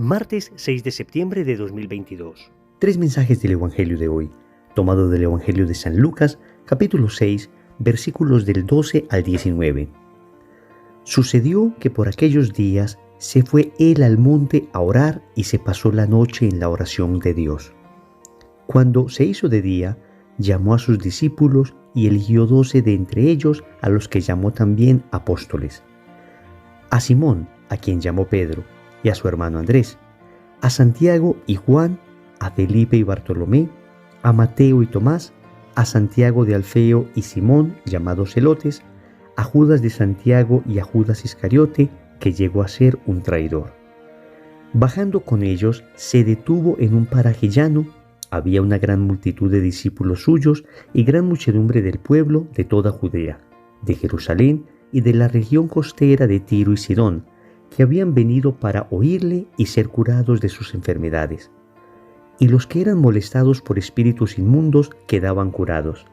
Martes 6 de septiembre de 2022. Tres mensajes del Evangelio de hoy, tomado del Evangelio de San Lucas, capítulo 6, versículos del 12 al 19. Sucedió que por aquellos días se fue él al monte a orar y se pasó la noche en la oración de Dios. Cuando se hizo de día, llamó a sus discípulos y eligió 12 de entre ellos, a los que llamó también apóstoles. A Simón, a quien llamó Pedro, y a su hermano Andrés, a Santiago y Juan, a Felipe y Bartolomé, a Mateo y Tomás, a Santiago de Alfeo y Simón, llamados Zelotes, a Judas de Santiago y a Judas Iscariote, que llegó a ser un traidor. Bajando con ellos, se detuvo en un paraje llano. Había una gran multitud de discípulos suyos y gran muchedumbre del pueblo de toda Judea, de Jerusalén y de la región costera de Tiro y Sidón, que habían venido para oírle y ser curados de sus enfermedades. Y los que eran molestados por espíritus inmundos quedaban curados.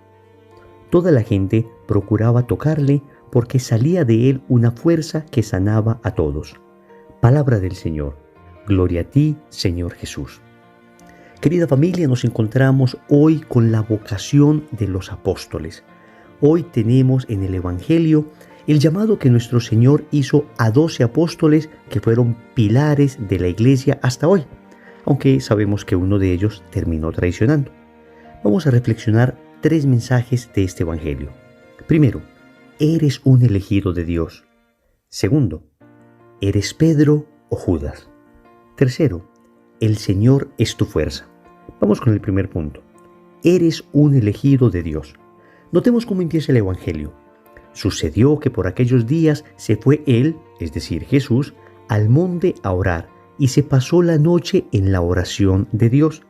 Toda la gente procuraba tocarle, porque salía de él una fuerza que sanaba a todos. Palabra del Señor. Gloria a ti, Señor Jesús. Querida familia, nos encontramos hoy con la vocación de los apóstoles. Hoy tenemos en el Evangelio el llamado que nuestro Señor hizo a 12 apóstoles que fueron pilares de la iglesia hasta hoy, aunque sabemos que uno de ellos terminó traicionando. Vamos a reflexionar tres mensajes de este Evangelio. Primero, eres un elegido de Dios. Segundo, eres Pedro o Judas. Tercero, el Señor es tu fuerza. Vamos con el primer punto. Eres un elegido de Dios. Notemos cómo empieza el Evangelio. Sucedió que por aquellos días se fue él, es decir, Jesús, al monte a orar y se pasó la noche en la oración de Dios.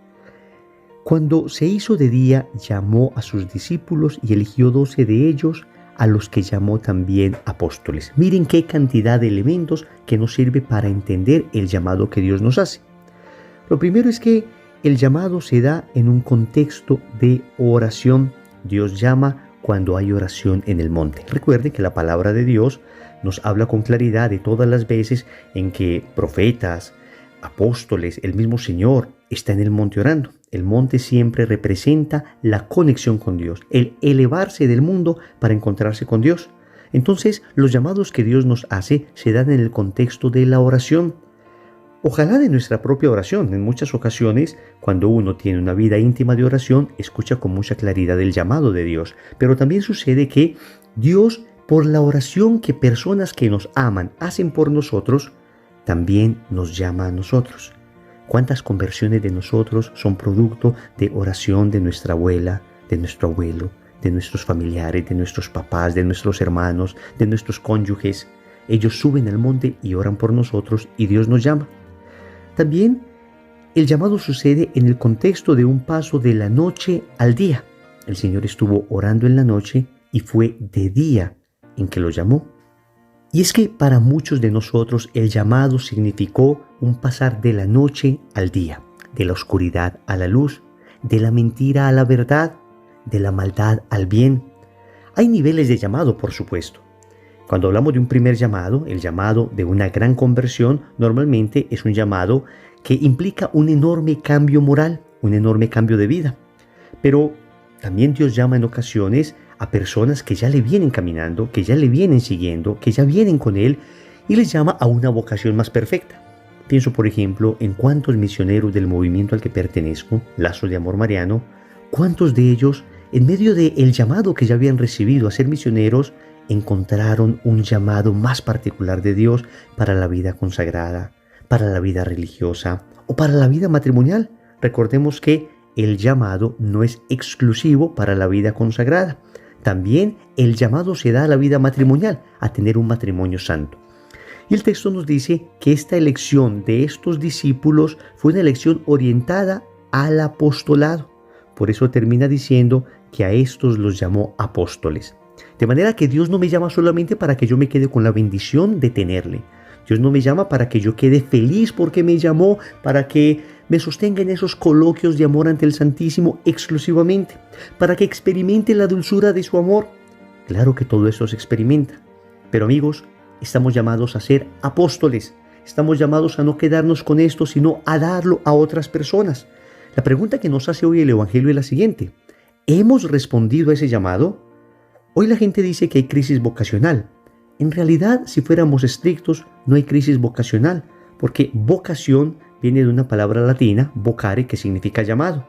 Cuando se hizo de día, llamó a sus discípulos y eligió 12 de ellos, a los que llamó también apóstoles. Miren qué cantidad de elementos que nos sirve para entender el llamado que Dios nos hace. Lo primero es que el llamado se da en un contexto de oración. Dios llama cuando hay oración en el monte. Recuerden que la palabra de Dios nos habla con claridad de todas las veces en que profetas, apóstoles, el mismo Señor está en el monte orando. El monte siempre representa la conexión con Dios, el elevarse del mundo para encontrarse con Dios. Entonces, los llamados que Dios nos hace se dan en el contexto de la oración. Ojalá de nuestra propia oración. En muchas ocasiones, cuando uno tiene una vida íntima de oración, escucha con mucha claridad el llamado de Dios. Pero también sucede que Dios, por la oración que personas que nos aman hacen por nosotros, también nos llama a nosotros. ¿Cuántas conversiones de nosotros son producto de oración de nuestra abuela, de nuestro abuelo, de nuestros familiares, de nuestros papás, de nuestros hermanos, de nuestros cónyuges? Ellos suben al monte y oran por nosotros y Dios nos llama. También el llamado sucede en el contexto de un paso de la noche al día. El Señor estuvo orando en la noche y fue de día en que lo llamó. Y es que para muchos de nosotros el llamado significó un pasar de la noche al día, de la oscuridad a la luz, de la mentira a la verdad, de la maldad al bien. Hay niveles de llamado, por supuesto. Cuando hablamos de un primer llamado, el llamado de una gran conversión, normalmente es un llamado que implica un enorme cambio moral, un enorme cambio de vida. Pero también Dios llama en ocasiones a personas que ya le vienen caminando, que ya le vienen siguiendo, que ya vienen con Él, y les llama a una vocación más perfecta. Pienso, por ejemplo, en cuántos misioneros del movimiento al que pertenezco, Lazos de Amor Mariano, cuántos de ellos, en medio del llamado que ya habían recibido a ser misioneros, encontraron un llamado más particular de Dios para la vida consagrada, para la vida religiosa o para la vida matrimonial. Recordemos que el llamado no es exclusivo para la vida consagrada. También el llamado se da a la vida matrimonial, a tener un matrimonio santo. Y el texto nos dice que esta elección de estos discípulos fue una elección orientada al apostolado. Por eso termina diciendo que a estos los llamó apóstoles. De manera que Dios no me llama solamente para que yo me quede con la bendición de tenerle. Dios no me llama para que yo quede feliz porque me llamó, para que me sostenga en esos coloquios de amor ante el Santísimo exclusivamente, para que experimente la dulzura de su amor. Claro que todo eso se experimenta. Pero amigos, estamos llamados a ser apóstoles. Estamos llamados a no quedarnos con esto, sino a darlo a otras personas. La pregunta que nos hace hoy el Evangelio es la siguiente: ¿hemos respondido a ese llamado? Hoy la gente dice que hay crisis vocacional. En realidad, si fuéramos estrictos, no hay crisis vocacional, porque vocación viene de una palabra latina, vocare, que significa llamado.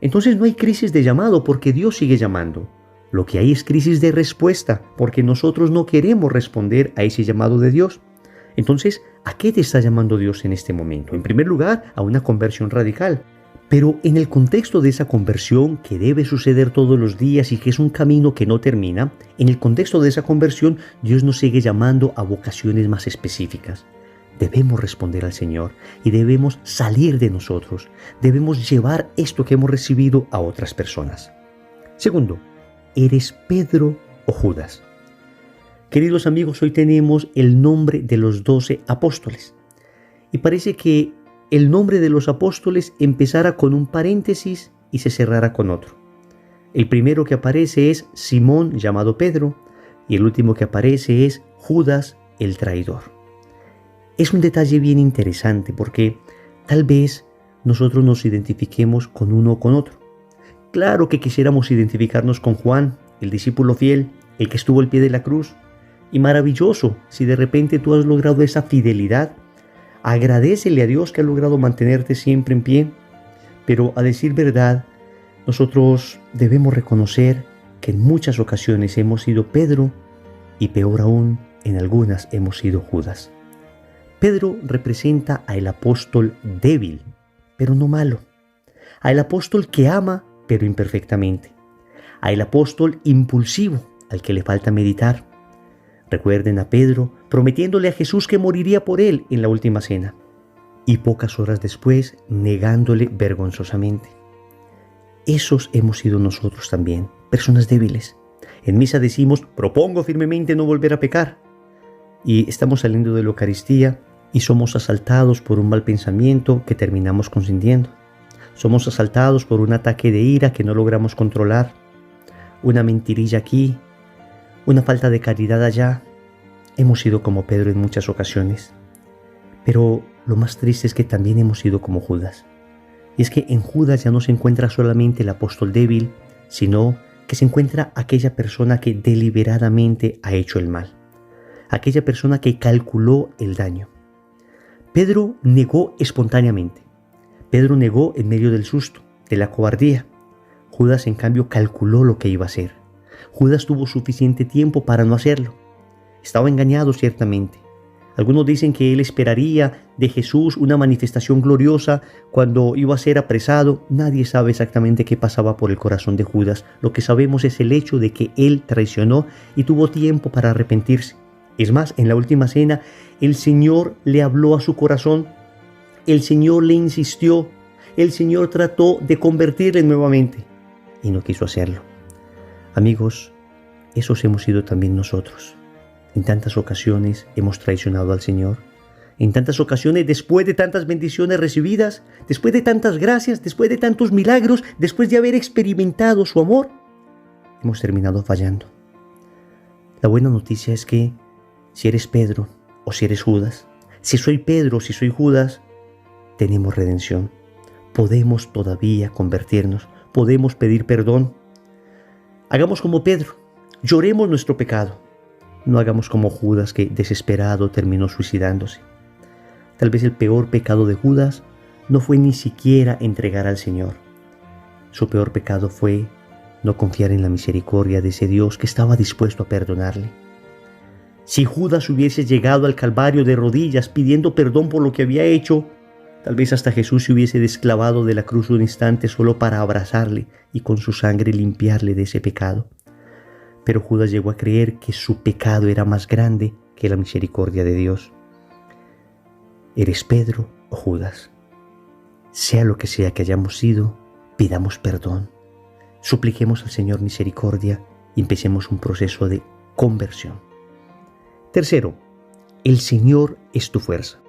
Entonces no hay crisis de llamado porque Dios sigue llamando. Lo que hay es crisis de respuesta porque nosotros no queremos responder a ese llamado de Dios. Entonces, ¿a qué te está llamando Dios en este momento? En primer lugar, a una conversión radical. Pero en el contexto de esa conversión que debe suceder todos los días y que es un camino que no termina, en el contexto de esa conversión, Dios nos sigue llamando a vocaciones más específicas. Debemos responder al Señor y debemos salir de nosotros. Debemos llevar esto que hemos recibido a otras personas. Segundo, ¿eres Pedro o Judas? Queridos amigos, hoy tenemos el nombre de los 12 apóstoles. Y parece que el nombre de los apóstoles empezara con un paréntesis y se cerrara con otro. El primero que aparece es Simón, llamado Pedro, y el último que aparece es Judas, el traidor. Es un detalle bien interesante porque tal vez nosotros nos identifiquemos con uno o con otro. Claro que quisiéramos identificarnos con Juan, el discípulo fiel, el que estuvo al pie de la cruz. Y maravilloso, si de repente tú has logrado esa fidelidad, agradécele a Dios que ha logrado mantenerte siempre en pie. Pero a decir verdad, nosotros debemos reconocer que en muchas ocasiones hemos sido Pedro y peor aún, en algunas hemos sido Judas. Pedro representa al apóstol débil, pero no malo. Al apóstol que ama, pero imperfectamente. Al apóstol impulsivo, al que le falta meditar. Recuerden a Pedro prometiéndole a Jesús que moriría por él en la última cena. Y pocas horas después, negándole vergonzosamente. Esos hemos sido nosotros también, personas débiles. En misa decimos, propongo firmemente no volver a pecar. Y estamos saliendo de la Eucaristía y somos asaltados por un mal pensamiento que terminamos consintiendo. Somos asaltados por un ataque de ira que no logramos controlar. Una mentirilla aquí, una falta de caridad allá. Hemos sido como Pedro en muchas ocasiones. Pero lo más triste es que también hemos sido como Judas. Y es que en Judas ya no se encuentra solamente el apóstol débil, sino que se encuentra aquella persona que deliberadamente ha hecho el mal. Aquella persona que calculó el daño. Pedro negó espontáneamente. Pedro negó en medio del susto, de la cobardía. Judas, en cambio, calculó lo que iba a hacer. Judas tuvo suficiente tiempo para no hacerlo. Estaba engañado ciertamente. Algunos dicen que él esperaría de Jesús una manifestación gloriosa cuando iba a ser apresado. Nadie sabe exactamente qué pasaba por el corazón de Judas. Lo que sabemos es el hecho de que él traicionó y tuvo tiempo para arrepentirse. Es más, en la última cena, el Señor le habló a su corazón. El Señor le insistió. El Señor trató de convertirle nuevamente y no quiso hacerlo. Amigos, esos hemos sido también nosotros. En tantas ocasiones hemos traicionado al Señor. En tantas ocasiones, después de tantas bendiciones recibidas, después de tantas gracias, después de tantos milagros, después de haber experimentado su amor, hemos terminado fallando. La buena noticia es que si eres Pedro o si eres Judas, si soy Pedro o si soy Judas, tenemos redención. Podemos todavía convertirnos, podemos pedir perdón. Hagamos como Pedro, lloremos nuestro pecado. No hagamos como Judas, que desesperado terminó suicidándose. Tal vez el peor pecado de Judas no fue ni siquiera entregar al Señor. Su peor pecado fue no confiar en la misericordia de ese Dios que estaba dispuesto a perdonarle. Si Judas hubiese llegado al Calvario de rodillas pidiendo perdón por lo que había hecho, tal vez hasta Jesús se hubiese desclavado de la cruz un instante solo para abrazarle y con su sangre limpiarle de ese pecado. Pero Judas llegó a creer que su pecado era más grande que la misericordia de Dios. ¿Eres Pedro o Judas? Sea lo que sea que hayamos sido, pidamos perdón. Supliquemos al Señor misericordia y empecemos un proceso de conversión. Tercero, el Señor es tu fuerza.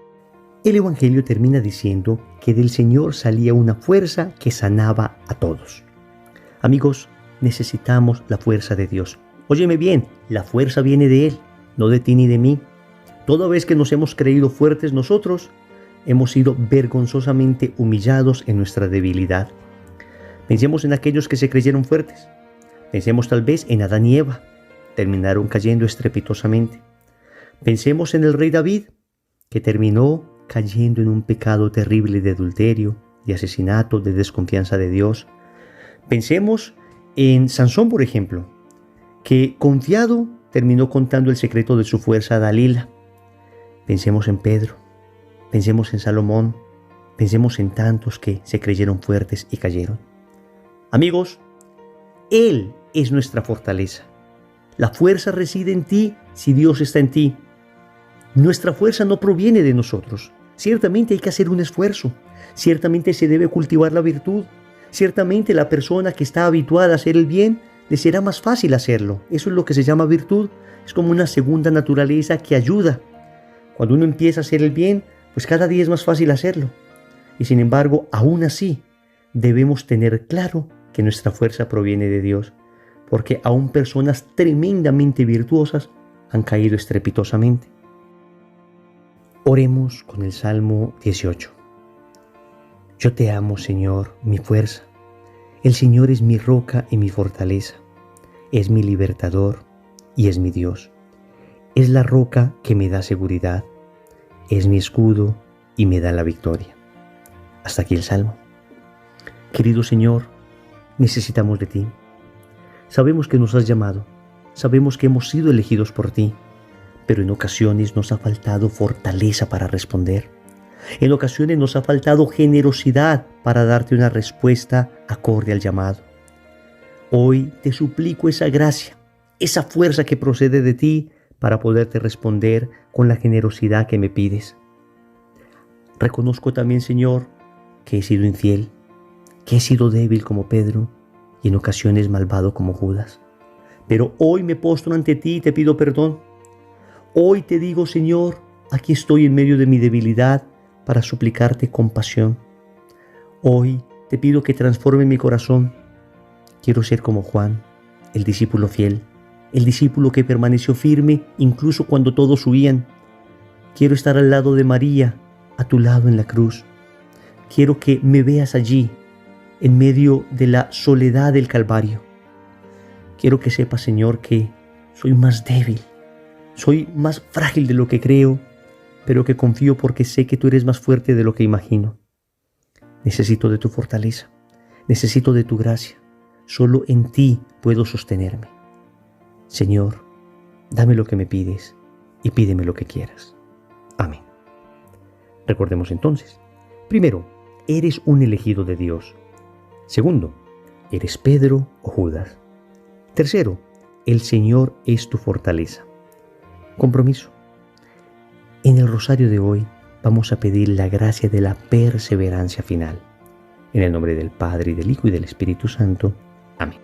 El Evangelio termina diciendo que del Señor salía una fuerza que sanaba a todos. Amigos, necesitamos la fuerza de Dios. Óyeme bien, la fuerza viene de Él, no de ti ni de mí. Toda vez que nos hemos creído fuertes nosotros, hemos sido vergonzosamente humillados en nuestra debilidad. Pensemos en aquellos que se creyeron fuertes. Pensemos tal vez en Adán y Eva. Terminaron cayendo estrepitosamente. Pensemos en el rey David, que terminó cayendo en un pecado terrible de adulterio, de asesinato, de desconfianza de Dios. Pensemos en Sansón, por ejemplo, que confiado terminó contando el secreto de su fuerza a Dalila. Pensemos en Pedro, pensemos en Salomón, pensemos en tantos que se creyeron fuertes y cayeron. Amigos, Él es nuestra fortaleza. La fuerza reside en ti si Dios está en ti. Nuestra fuerza no proviene de nosotros. Ciertamente hay que hacer un esfuerzo. Ciertamente se debe cultivar la virtud. Ciertamente la persona que está habituada a hacer el bien, le será más fácil hacerlo. Eso es lo que se llama virtud. Es como una segunda naturaleza que ayuda. Cuando uno empieza a hacer el bien, pues cada día es más fácil hacerlo. Y sin embargo, aún así, debemos tener claro que nuestra fuerza proviene de Dios, porque aún personas tremendamente virtuosas han caído estrepitosamente. Oremos con el Salmo 18. Yo te amo, Señor, mi fuerza. El Señor es mi roca y mi fortaleza. Es mi libertador y es mi Dios. Es la roca que me da seguridad. Es mi escudo y me da la victoria. Hasta aquí el Salmo. Querido Señor, necesitamos de ti. Sabemos que nos has llamado. Sabemos que hemos sido elegidos por ti. Pero en ocasiones nos ha faltado fortaleza para responder. En ocasiones nos ha faltado generosidad para darte una respuesta acorde al llamado. Hoy te suplico esa gracia, esa fuerza que procede de ti para poderte responder con la generosidad que me pides. Reconozco también, Señor, que he sido infiel, que he sido débil como Pedro y en ocasiones malvado como Judas. Pero hoy me postro ante ti y te pido perdón. Hoy te digo, Señor, aquí estoy en medio de mi debilidad para suplicarte compasión. Hoy te pido que transforme mi corazón. Quiero ser como Juan, el discípulo fiel, el discípulo que permaneció firme incluso cuando todos huían. Quiero estar al lado de María, a tu lado en la cruz. Quiero que me veas allí, en medio de la soledad del Calvario. Quiero que sepas, Señor, que soy más débil, soy más frágil de lo que creo, pero que confío porque sé que tú eres más fuerte de lo que imagino. Necesito de tu fortaleza, necesito de tu gracia. Solo en ti puedo sostenerme. Señor, dame lo que me pides y pídeme lo que quieras. Amén. Recordemos entonces, primero, eres un elegido de Dios. Segundo, eres Pedro o Judas. Tercero, el Señor es tu fortaleza. Compromiso. En el rosario de hoy vamos a pedir la gracia de la perseverancia final. En el nombre del Padre, y del Hijo, y del Espíritu Santo. Amén.